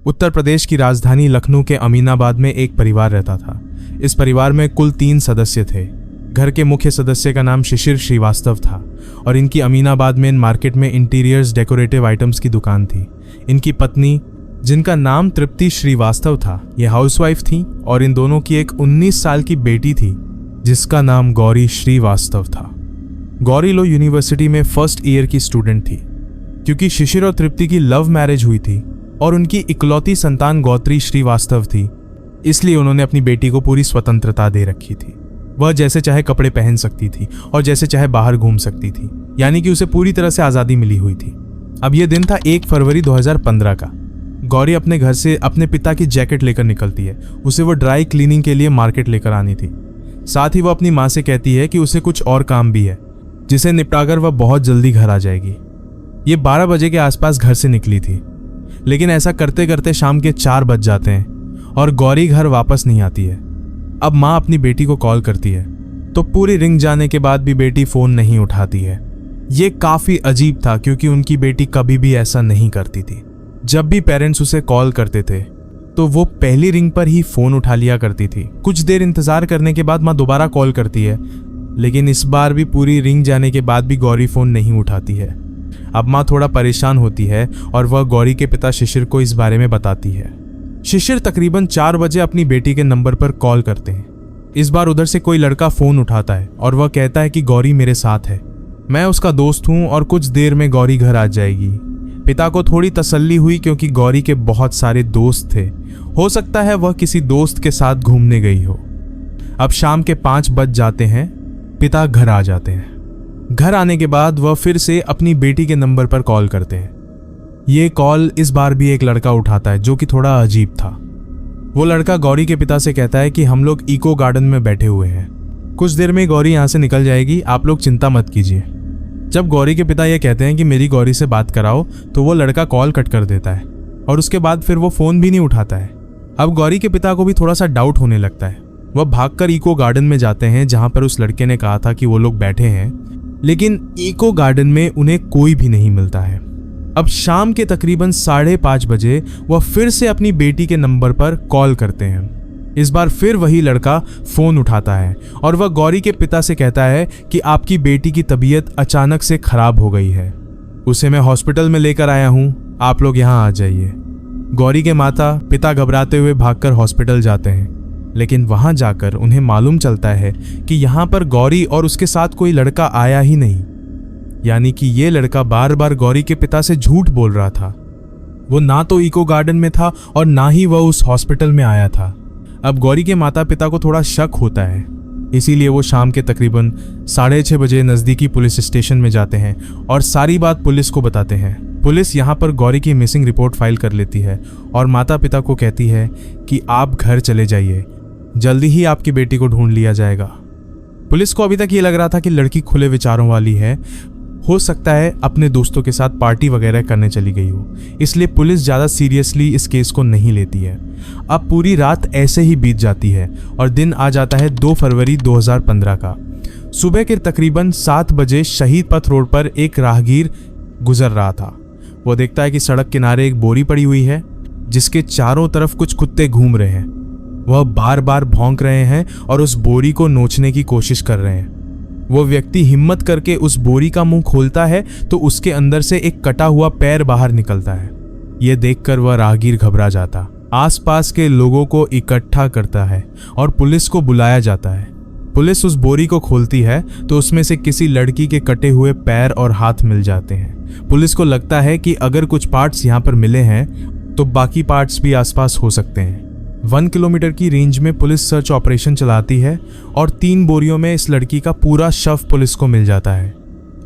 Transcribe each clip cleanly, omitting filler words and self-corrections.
उत्तर प्रदेश की राजधानी लखनऊ के अमीनाबाद में एक परिवार रहता था। इस परिवार में कुल 3 सदस्य थे। घर के मुख्य सदस्य का नाम शिशिर श्रीवास्तव था और इनकी अमीनाबाद मेन मार्केट में इंटीरियर्स डेकोरेटिव आइटम्स की दुकान थी। इनकी पत्नी, जिनका नाम तृप्ति श्रीवास्तव था, ये हाउसवाइफ थी और इन दोनों की एक 19 साल की बेटी थी जिसका नाम गौरी श्रीवास्तव था। गौरी लो यूनिवर्सिटी में फर्स्ट ईयर की स्टूडेंट थी। क्योंकि शिशिर और तृप्ति की लव मैरिज हुई थी और उनकी इकलौती संतान गौत्री श्रीवास्तव थी, इसलिए उन्होंने अपनी बेटी को पूरी स्वतंत्रता दे रखी थी। वह जैसे चाहे कपड़े पहन सकती थी और जैसे चाहे बाहर घूम सकती थी, यानी कि उसे पूरी तरह से आज़ादी मिली हुई थी। अब यह दिन था 1 फरवरी 2015 का। गौरी अपने घर से अपने पिता की जैकेट लेकर निकलती है। उसे वो ड्राई क्लीनिंग के लिए मार्केट लेकर आनी थी। साथ ही वह अपनी माँ से कहती है कि उसे कुछ और काम भी है जिसे निपटाकर वह बहुत जल्दी घर आ जाएगी। ये 12 बजे के आसपास घर से निकली थी, लेकिन ऐसा करते करते शाम के 4 बज जाते हैं और गौरी घर वापस नहीं आती है। अब माँ अपनी बेटी को कॉल करती है तो पूरी रिंग जाने के बाद भी बेटी फ़ोन नहीं उठाती है। ये काफ़ी अजीब था क्योंकि उनकी बेटी कभी भी ऐसा नहीं करती थी। जब भी पेरेंट्स उसे कॉल करते थे तो वो पहली रिंग पर ही फ़ोन उठा लिया करती थी। कुछ देर इंतज़ार करने के बाद माँ दोबारा कॉल करती है, लेकिन इस बार भी पूरी रिंग जाने के बाद भी गौरी फ़ोन नहीं उठाती है। अब माँ थोड़ा परेशान होती है और वह गौरी के पिता शिशिर को इस बारे में बताती है। शिशिर तकरीबन 4 बजे अपनी बेटी के नंबर पर कॉल करते हैं। इस बार उधर से कोई लड़का फ़ोन उठाता है और वह कहता है कि गौरी मेरे साथ है, मैं उसका दोस्त हूँ और कुछ देर में गौरी घर आ जाएगी। पिता को थोड़ी तसल्ली हुई क्योंकि गौरी के बहुत सारे दोस्त थे। हो सकता है वह किसी दोस्त के साथ घूमने गई हो। अब शाम के 5 बज जाते हैं। पिता घर आ जाते हैं। घर आने के बाद वह फिर से अपनी बेटी के नंबर पर कॉल करते हैं। ये कॉल इस बार भी एक लड़का उठाता है जो कि थोड़ा अजीब था। वो लड़का गौरी के पिता से कहता है कि हम लोग इको गार्डन में बैठे हुए हैं, कुछ देर में गौरी यहाँ से निकल जाएगी, आप लोग चिंता मत कीजिए। जब गौरी के पिता ये कहते हैं कि मेरी गौरी से बात कराओ तो वो लड़का कॉल कट कर देता है और उसके बाद फिर वो फ़ोन भी नहीं उठाता है। अब गौरी के पिता को भी थोड़ा सा डाउट होने लगता है। वह भागकर इको गार्डन में जाते हैं जहाँ पर उस लड़के ने कहा था कि वो लोग बैठे हैं, लेकिन इको गार्डन में उन्हें कोई भी नहीं मिलता है। अब शाम के तकरीबन 5:30 बजे वह फिर से अपनी बेटी के नंबर पर कॉल करते हैं। इस बार फिर वही लड़का फ़ोन उठाता है और वह गौरी के पिता से कहता है कि आपकी बेटी की तबीयत अचानक से ख़राब हो गई है, उसे मैं हॉस्पिटल में लेकर आया हूँ, आप लोग यहाँ आ जाइए। गौरी के माता पिता घबराते हुए भागकर हॉस्पिटल जाते हैं, लेकिन वहाँ जाकर उन्हें मालूम चलता है कि यहाँ पर गौरी और उसके साथ कोई लड़का आया ही नहीं, यानी कि ये लड़का बार बार गौरी के पिता से झूठ बोल रहा था। वो ना तो इको गार्डन में था और ना ही वह उस हॉस्पिटल में आया था। अब गौरी के माता पिता को थोड़ा शक होता है, इसीलिए वो शाम के तकरीबन 6:30 बजे नज़दीकी पुलिस स्टेशन में जाते हैं और सारी बात पुलिस को बताते हैं। पुलिस यहाँ पर गौरी की मिसिंग रिपोर्ट फाइल कर लेती है और माता पिता को कहती है कि आप घर चले जाइए, जल्दी ही आपकी बेटी को ढूंढ लिया जाएगा। पुलिस को अभी तक ये लग रहा था कि लड़की खुले विचारों वाली है, हो सकता है अपने दोस्तों के साथ पार्टी वगैरह करने चली गई हो, इसलिए पुलिस ज़्यादा सीरियसली इस केस को नहीं लेती है। अब पूरी रात ऐसे ही बीत जाती है और दिन आ जाता है 2 फरवरी 2015 का। सुबह के तकरीबन 7 बजे शहीद पथ रोड पर एक राहगीर गुजर रहा था। वो देखता है कि सड़क किनारे एक बोरी पड़ी हुई है जिसके चारों तरफ कुछ कुत्ते घूम रहे हैं। वह बार बार भौंक रहे हैं और उस बोरी को नोचने की कोशिश कर रहे हैं। वो व्यक्ति हिम्मत करके उस बोरी का मुंह खोलता है तो उसके अंदर से एक कटा हुआ पैर बाहर निकलता है। ये देखकर वह राहगीर घबरा जाता, आसपास के लोगों को इकट्ठा करता है और पुलिस को बुलाया जाता है। पुलिस उस बोरी को खोलती है तो उसमें से किसी लड़की के कटे हुए पैर और हाथ मिल जाते हैं। पुलिस को लगता है कि अगर कुछ पार्ट्स यहाँ पर मिले हैं तो बाकी पार्ट्स भी आसपास हो सकते हैं। 1 किलोमीटर की रेंज में पुलिस सर्च ऑपरेशन चलाती है और 3 बोरियों में इस लड़की का पूरा शव पुलिस को मिल जाता है।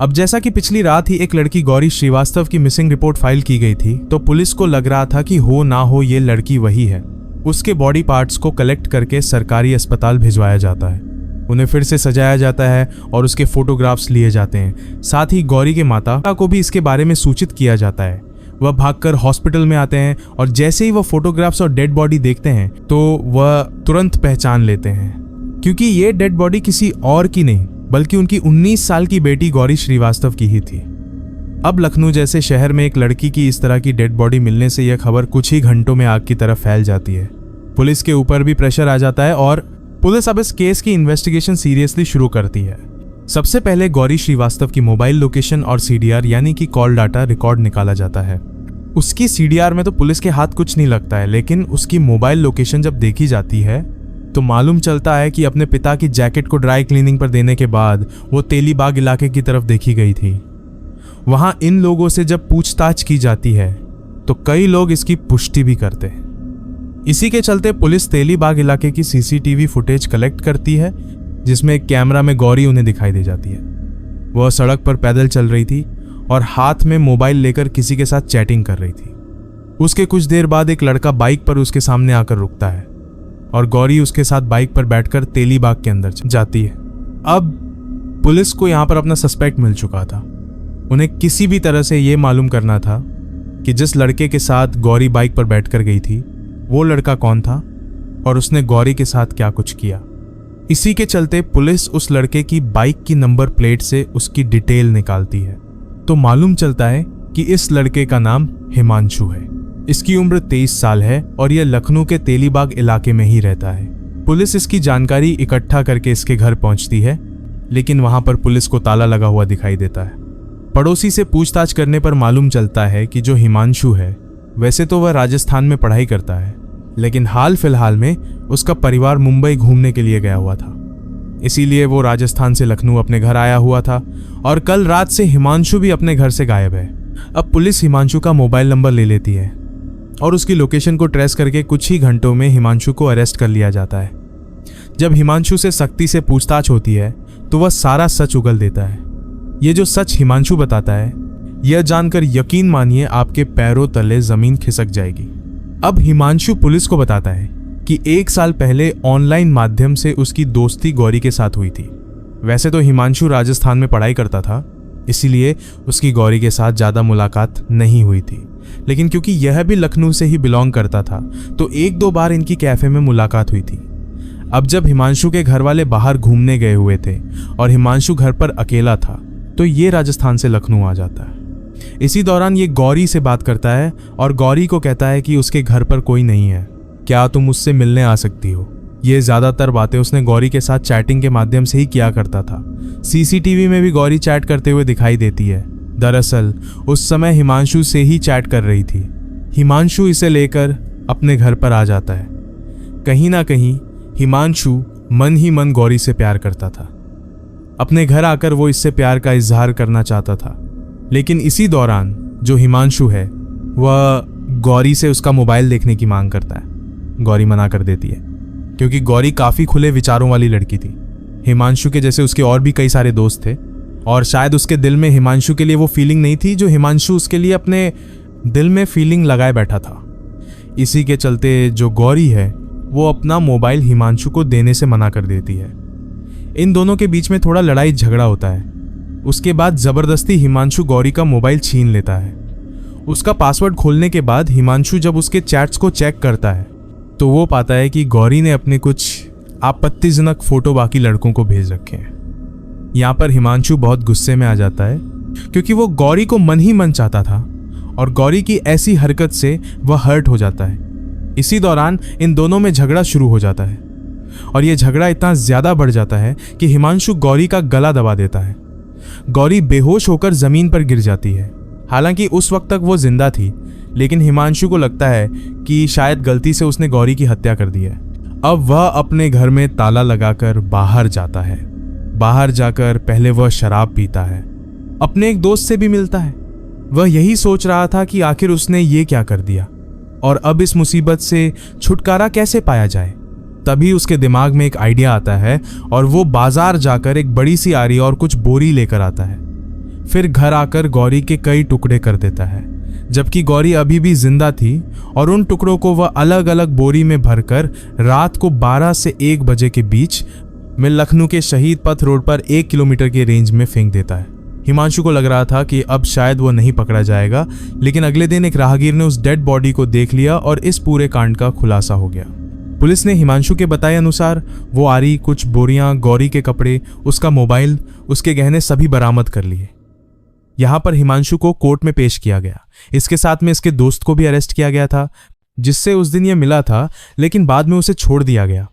अब जैसा कि पिछली रात ही एक लड़की गौरी श्रीवास्तव की मिसिंग रिपोर्ट फाइल की गई थी, तो पुलिस को लग रहा था कि हो ना हो ये लड़की वही है। उसके बॉडी पार्ट्स को कलेक्ट करके सरकारी अस्पताल भिजवाया जाता है। उन्हें फिर से सजाया जाता है और उसके फोटोग्राफ्स लिए जाते हैं। साथ ही गौरी के माता को भी इसके बारे में सूचित किया जाता है। वह भागकर हॉस्पिटल में आते हैं और जैसे ही वह फोटोग्राफ्स और डेड बॉडी देखते हैं तो वह तुरंत पहचान लेते हैं, क्योंकि ये डेड बॉडी किसी और की नहीं बल्कि उनकी 19 साल की बेटी गौरी श्रीवास्तव की ही थी। अब लखनऊ जैसे शहर में एक लड़की की इस तरह की डेड बॉडी मिलने से यह खबर कुछ ही घंटों में आग की तरफ फैल जाती है। पुलिस के ऊपर भी प्रेशर आ जाता है और पुलिस अब इस केस की इन्वेस्टिगेशन सीरियसली शुरू करती है। सबसे पहले गौरी श्रीवास्तव की मोबाइल लोकेशन और सीडीआर यानी कि कॉल डाटा रिकॉर्ड निकाला जाता है। उसकी सीडीआर में तो पुलिस के हाथ कुछ नहीं लगता है, लेकिन उसकी मोबाइल लोकेशन जब देखी जाती है तो मालूम चलता है कि अपने पिता की जैकेट को ड्राई क्लीनिंग पर देने के बाद वो तेलीबाग इलाके की तरफ देखी गई थी। वहां इन लोगों से जब पूछताछ की जाती है तो कई लोग इसकी पुष्टि भी करते हैं। इसी के चलते पुलिस तेलीबाग इलाके की सीसीटीवी फुटेज कलेक्ट करती है, जिसमें एक कैमरा में गौरी उन्हें दिखाई दे जाती है। वह सड़क पर पैदल चल रही थी और हाथ में मोबाइल लेकर किसी के साथ चैटिंग कर रही थी। उसके कुछ देर बाद एक लड़का बाइक पर उसके सामने आकर रुकता है और गौरी उसके साथ बाइक पर बैठकर तेलीबाग के अंदर जाती है। अब पुलिस को यहां पर अपना सस्पेक्ट मिल चुका था। उन्हें किसी भी तरह से यह मालूम करना था कि जिस लड़के के साथ गौरी बाइक पर बैठकर गई थी वो लड़का कौन था और उसने गौरी के साथ क्या कुछ किया। इसी के चलते पुलिस उस लड़के की बाइक की नंबर प्लेट से उसकी डिटेल निकालती है तो मालूम चलता है कि इस लड़के का नाम हिमांशु है। इसकी उम्र 23 साल है और यह लखनऊ के तेलीबाग इलाके में ही रहता है। पुलिस इसकी जानकारी इकट्ठा करके इसके घर पहुंचती है, लेकिन वहां पर पुलिस को ताला लगा हुआ दिखाई देता है। पड़ोसी से पूछताछ करने पर मालूम चलता है कि जो हिमांशु है वैसे तो वह राजस्थान में पढ़ाई करता है, लेकिन हाल फिलहाल में उसका परिवार मुंबई घूमने के लिए गया हुआ था। इसीलिए वो राजस्थान से लखनऊ अपने घर आया हुआ था और कल रात से हिमांशु भी अपने घर से गायब है। अब पुलिस हिमांशु का मोबाइल नंबर ले लेती है और उसकी लोकेशन को ट्रेस करके कुछ ही घंटों में हिमांशु को अरेस्ट कर लिया जाता है। जब हिमांशु से सख्ती से पूछताछ होती है तो वह सारा सच उगल देता है। ये जो सच हिमांशु बताता है यह जानकर यकीन मानिए आपके पैरों तले जमीन खिसक जाएगी। अब हिमांशु पुलिस को बताता है कि 1 साल पहले ऑनलाइन माध्यम से उसकी दोस्ती गौरी के साथ हुई थी। वैसे तो हिमांशु राजस्थान में पढ़ाई करता था, इसीलिए उसकी गौरी के साथ ज़्यादा मुलाकात नहीं हुई थी, लेकिन क्योंकि यह भी लखनऊ से ही बिलोंग करता था तो 1-2 बार इनकी कैफे में मुलाकात हुई थी। अब जब हिमांशु के घर वाले बाहर घूमने गए हुए थे और हिमांशु घर पर अकेला था तो ये राजस्थान से लखनऊ आ जाता है। इसी दौरान ये गौरी से बात करता है और गौरी को कहता है कि उसके घर पर कोई नहीं है, क्या तुम मुझसे मिलने आ सकती हो। ये ज़्यादातर बातें उसने गौरी के साथ चैटिंग के माध्यम से ही किया करता था। सीसीटीवी में भी गौरी चैट करते हुए दिखाई देती है। दरअसल उस समय हिमांशु से ही चैट कर रही थी। हिमांशु इसे लेकर अपने घर पर आ जाता है। कहीं ना कहीं हिमांशु मन ही मन गौरी से प्यार करता था। अपने घर आकर वो इससे प्यार का इजहार करना चाहता था, लेकिन इसी दौरान जो हिमांशु है वह गौरी से उसका मोबाइल देखने की मांग करता है। गौरी मना कर देती है क्योंकि गौरी काफ़ी खुले विचारों वाली लड़की थी। हिमांशु के जैसे उसके और भी कई सारे दोस्त थे और शायद उसके दिल में हिमांशु के लिए वो फीलिंग नहीं थी जो हिमांशु उसके लिए अपने दिल में फीलिंग लगाए बैठा था। इसी के चलते जो गौरी है वो अपना मोबाइल हिमांशु को देने से मना कर देती है। इन दोनों के बीच में थोड़ा लड़ाई झगड़ा होता है। उसके बाद ज़बरदस्ती हिमांशु गौरी का मोबाइल छीन लेता है। उसका पासवर्ड खोलने के बाद हिमांशु जब उसके चैट्स को चेक करता है तो वो पाता है कि गौरी ने अपने कुछ आपत्तिजनक फोटो बाकी लड़कों को भेज रखे हैं। यहाँ पर हिमांशु बहुत गुस्से में आ जाता है क्योंकि वो गौरी को मन ही मन चाहता था और गौरी की ऐसी हरकत से वह हर्ट हो जाता है। इसी दौरान इन दोनों में झगड़ा शुरू हो जाता है और यह झगड़ा इतना ज़्यादा बढ़ जाता है कि हिमांशु गौरी का गला दबा देता है। गौरी बेहोश होकर ज़मीन पर गिर जाती है। हालांकि उस वक्त तक वो जिंदा थी, लेकिन हिमांशु को लगता है कि शायद गलती से उसने गौरी की हत्या कर दी है। अब वह अपने घर में ताला लगाकर बाहर जाता है। बाहर जाकर पहले वह शराब पीता है, अपने एक दोस्त से भी मिलता है। वह यही सोच रहा था कि आखिर उसने ये क्या कर दिया और अब इस मुसीबत से छुटकारा कैसे पाया जाए। तभी उसके दिमाग में एक आइडिया आता है और वो बाजार जाकर एक बड़ी सी आरी और कुछ बोरी लेकर आता है। फिर घर आकर गौरी के कई टुकड़े कर देता है, जबकि गौरी अभी भी जिंदा थी और उन टुकड़ों को वह अलग अलग बोरी में भरकर रात को 12 से 1 बजे के बीच में लखनऊ के शहीद पथ रोड पर 1 किलोमीटर के रेंज में फेंक देता है। हिमांशु को लग रहा था कि अब शायद वो नहीं पकड़ा जाएगा, लेकिन अगले दिन एक राहगीर ने उस डेड बॉडी को देख लिया और इस पूरे कांड का खुलासा हो गया। पुलिस ने हिमांशु के बताए अनुसार वो आरी, कुछ बोरियां, गौरी के कपड़े, उसका मोबाइल, उसके गहने सभी बरामद कर लिए। यहाँ पर हिमांशु को कोर्ट में पेश किया गया। इसके साथ में इसके दोस्त को भी अरेस्ट किया गया था, जिससे उस दिन ये मिला था, लेकिन बाद में उसे छोड़ दिया गया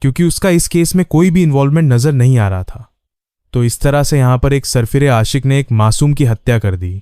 क्योंकि उसका इस केस में कोई भी इन्वॉल्वमेंट नजर नहीं आ रहा था। तो इस तरह से यहाँ पर एक सरफिरे आशिक ने एक मासूम की हत्या कर दी।